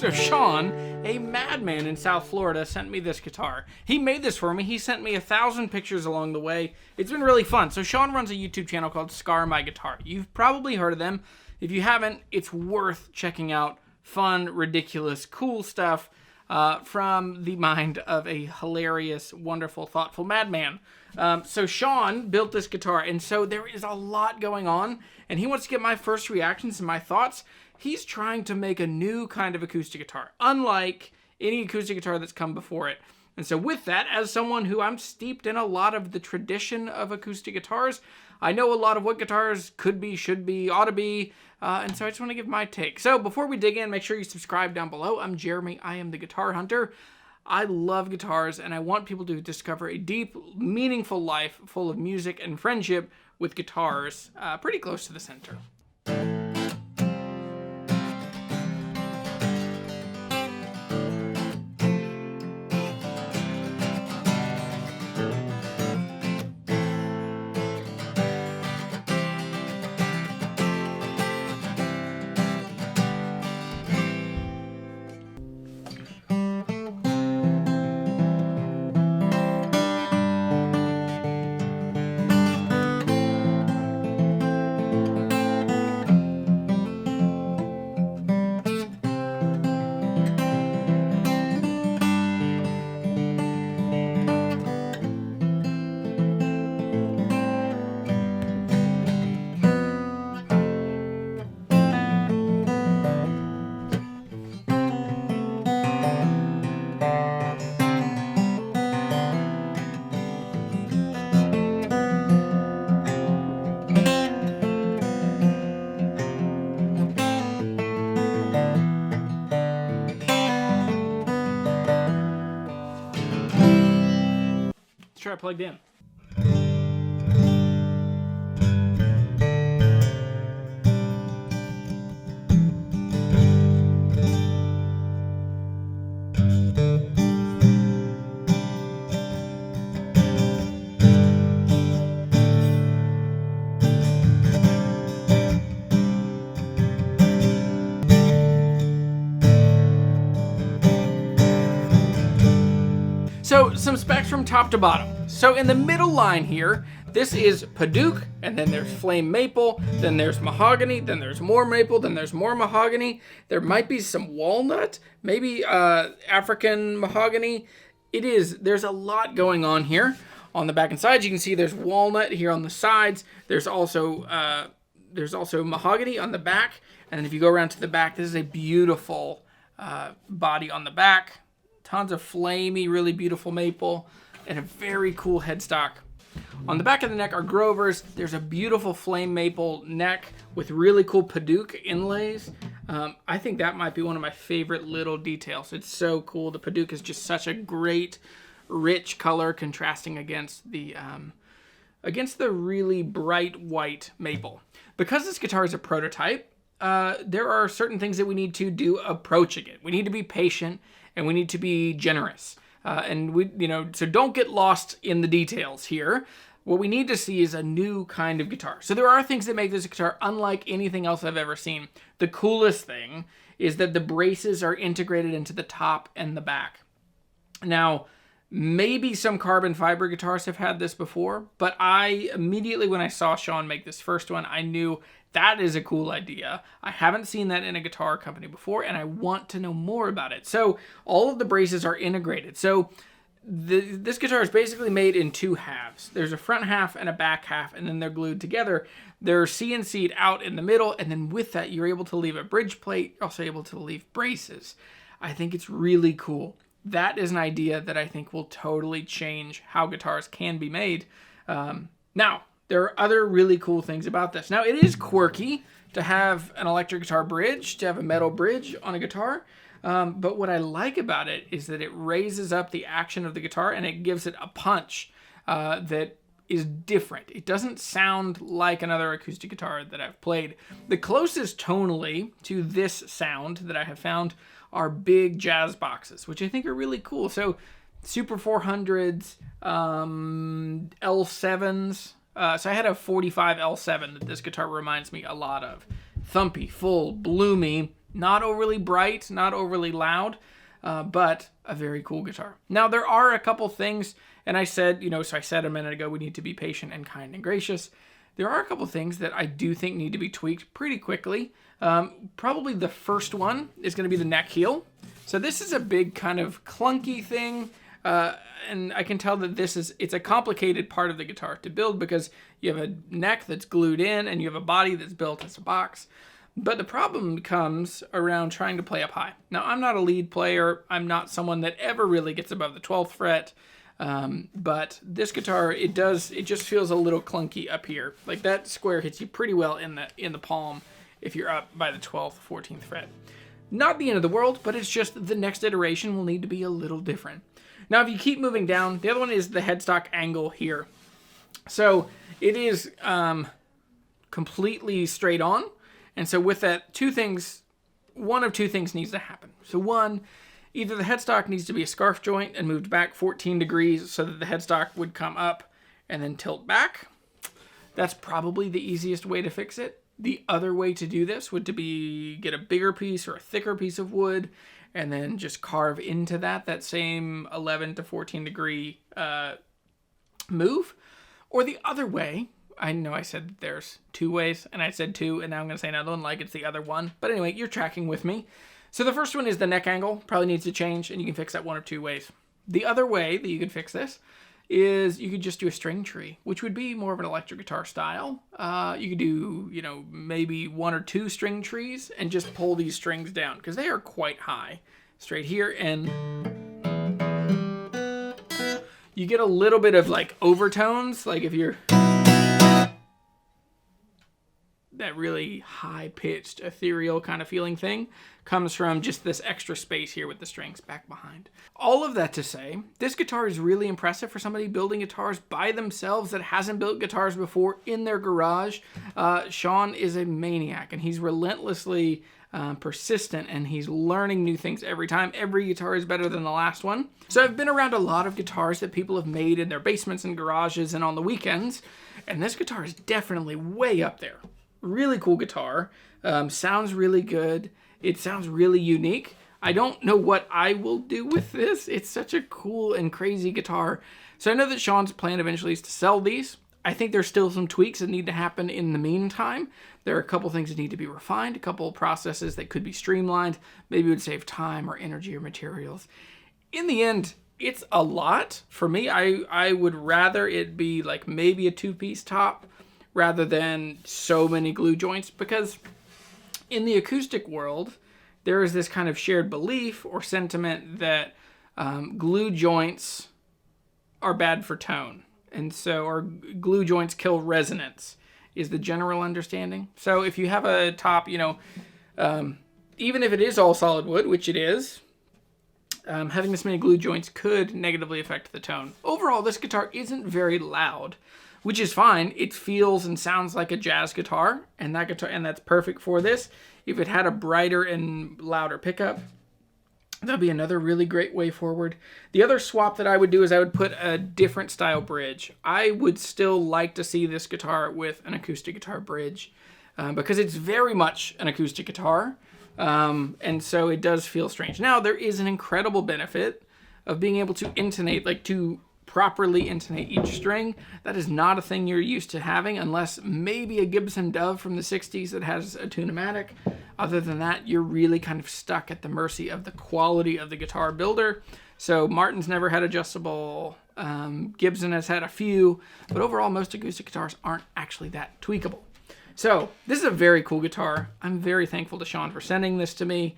So Sean, a madman in South Florida, sent me this guitar. He made this for me. He sent me 1,000 pictures along the way. It's been really fun. So Sean runs a YouTube channel called Scar My Guitar. You've probably heard of them. If you haven't, it's worth checking out. Fun, ridiculous, cool stuff from the mind of a hilarious, wonderful, thoughtful madman. So Sean built this guitar, and so there is a lot going on, and he wants to get my first reactions and my thoughts. He's trying to make a new kind of acoustic guitar, unlike any acoustic guitar that's come before it. And so with that, as someone who I'm steeped in a lot of the tradition of acoustic guitars, I know a lot of what guitars could be, should be, ought to be, and so I just want to give my take. So before we dig in, make sure you subscribe down below. I'm Jeremy. I am the Guitar Hunter. I love guitars, and I want people to discover a deep, meaningful life full of music and friendship with guitars pretty close to the center. Try it plugged in. So some specs from top to bottom. So in the middle line here, this is Padauk, and then there's flame maple, then there's mahogany, then there's more maple, then there's more mahogany. There might be some walnut, maybe African mahogany. There's a lot going on here. On the back and sides, you can see there's walnut here on the sides. There's also mahogany on the back. And then if you go around to the back, this is a beautiful body on the back. Tons of flamey, really beautiful maple, and a very cool headstock. On the back of the neck are Grovers. There's a beautiful flame maple neck with really cool Padauk inlays. I think that might be one of my favorite little details. It's so cool. The Padauk is just such a great, rich color contrasting against the really bright white maple. Because this guitar is a prototype, there are certain things that we need to do approaching it. We need to be patient, and we need to be generous. So don't get lost in the details here. What we need to see is a new kind of guitar. So there are things that make this guitar unlike anything else I've ever seen. The coolest thing is that the braces are integrated into the top and the back. Now, maybe some carbon fiber guitars have had this before, but I immediately, when I saw Sean make this first one, I knew that is a cool idea. I haven't seen that in a guitar company before, and I want to know more about it. So all of the braces are integrated. So this guitar is basically made in two halves. There's a front half and a back half, and then they're glued together. They're CNC'd out in the middle, and then with that, you're able to leave a bridge plate. You're also able to leave braces. I think it's really cool. That is an idea that I think will totally change how guitars can be made. Now, there are other really cool things about this. Now, it is quirky to have an electric guitar bridge, to have a metal bridge on a guitar. But what I like about it is that it raises up the action of the guitar and it gives it a punch that is different. It doesn't sound like another acoustic guitar that I've played. The closest tonally to this sound that I have found are big jazz boxes, which I think are really cool. So Super 400s, L7s. So I had a 45 L7 that this guitar reminds me a lot of. Thumpy, full, bloomy, Not overly bright, not overly loud, but a very cool guitar. Now, there are a couple things, and I said, so I said a minute ago, we need to be patient and kind and gracious. There are a couple things that I do think need to be tweaked pretty quickly. Probably the first one is going to be the neck heel. So this is a big kind of clunky thing, and I can tell that it's a complicated part of the guitar to build because you have a neck that's glued in and you have a body that's built as a box. But the problem comes around trying to play up high. Now, I'm not a lead player. I'm not someone that ever really gets above the 12th fret. But this guitar, it just feels a little clunky up here. Like that square hits you pretty well in the palm if you're up by the 12th, 14th fret. Not the end of the world, but it's just the next iteration will need to be a little different. Now, if you keep moving down, the other one is the headstock angle here. So it is completely straight on. And so with that, one of two things needs to happen. So one, either the headstock needs to be a scarf joint and moved back 14 degrees so that the headstock would come up and then tilt back. That's probably the easiest way to fix it. The other way to do this would to be get a bigger piece or a thicker piece of wood and then just carve into that same 11 to 14 degree move. Or the other way, I know I said there's two ways, and I said two, and now I'm going to say another one like it's the other one. But anyway, you're tracking with me. So the first one is the neck angle. Probably needs to change, and you can fix that one of two ways. The other way that you could fix this is you could just do a string tree, which would be more of an electric guitar style. You could do, maybe one or two string trees and just pull these strings down because they are quite high straight here. And you get a little bit of like overtones, like if you're that really high-pitched, ethereal kind of feeling thing comes from just this extra space here with the strings back behind. All of that to say, this guitar is really impressive for somebody building guitars by themselves that hasn't built guitars before in their garage. Sean is a maniac, and he's relentlessly persistent, and he's learning new things every time. Every guitar is better than the last one. So I've been around a lot of guitars that people have made in their basements and garages and on the weekends, and this guitar is definitely way up there. Really cool guitar. Sounds really good. It sounds really unique. I don't know what I will do with this. It's such a cool and crazy guitar. So I know that Sean's plan eventually is to sell these. I think there's still some tweaks that need to happen in the meantime. There are a couple things that need to be refined, a couple of processes that could be streamlined. Maybe it would save time or energy or materials. In the end, it's a lot. For me, I would rather it be like maybe a two-piece top rather than so many glue joints, because in the acoustic world, there is this kind of shared belief or sentiment that glue joints are bad for tone. And so, or glue joints kill resonance is the general understanding. So if you have a top, even if it is all solid wood, which it is, having this many glue joints could negatively affect the tone. Overall, this guitar isn't very loud, which is fine. It feels and sounds like a jazz guitar, and that's perfect for this. If it had a brighter and louder pickup, that'd be another really great way forward. The other swap that I would do is I would put a different style bridge. I would still like to see this guitar with an acoustic guitar bridge because it's very much an acoustic guitar, and so it does feel strange. Now, there is an incredible benefit of being able to intonate, like to properly intonate each string. That is not a thing you're used to having unless maybe a Gibson Dove from the 60s that has a Tune-o-matic. Other than that, you're really kind of stuck at the mercy of the quality of the guitar builder. So Martin's never had adjustable. Gibson has had a few, but overall most acoustic guitars aren't actually that tweakable. So this is a very cool guitar. I'm very thankful to Sean for sending this to me.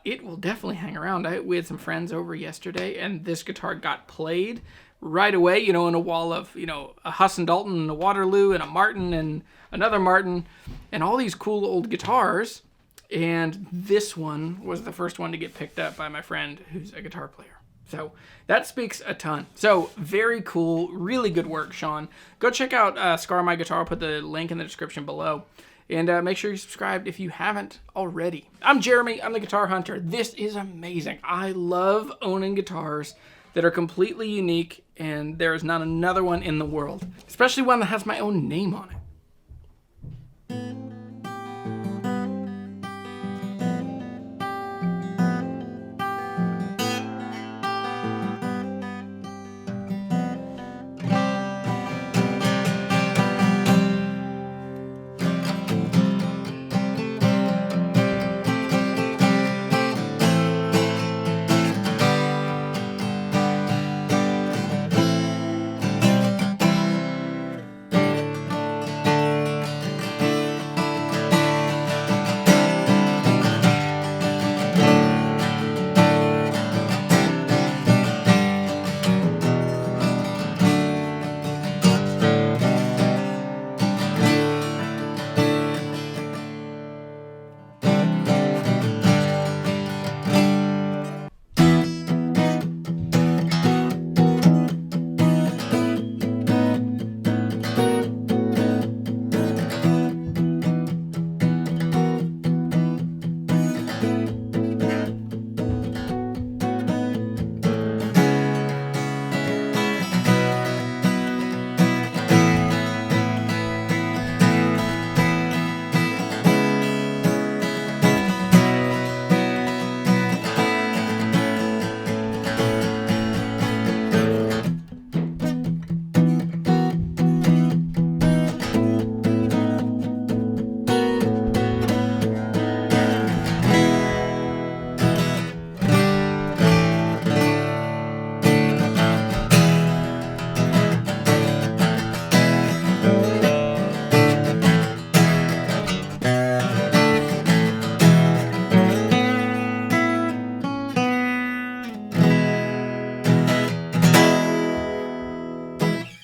It will definitely hang around. We had some friends over yesterday, and this guitar got played right away, in a wall of, a Huss and Dalton and a Waterloo and a Martin and another Martin and all these cool old guitars. And this one was the first one to get picked up by my friend who's a guitar player. So that speaks a ton. So very cool, really good work, Sean. Go check out Scar My Guitar. I'll put the link in the description below. And make sure you're subscribed if you haven't already. I'm Jeremy. I'm the Guitar Hunter. This is amazing. I love owning guitars that are completely unique, and there is not another one in the world, especially one that has my own name on it.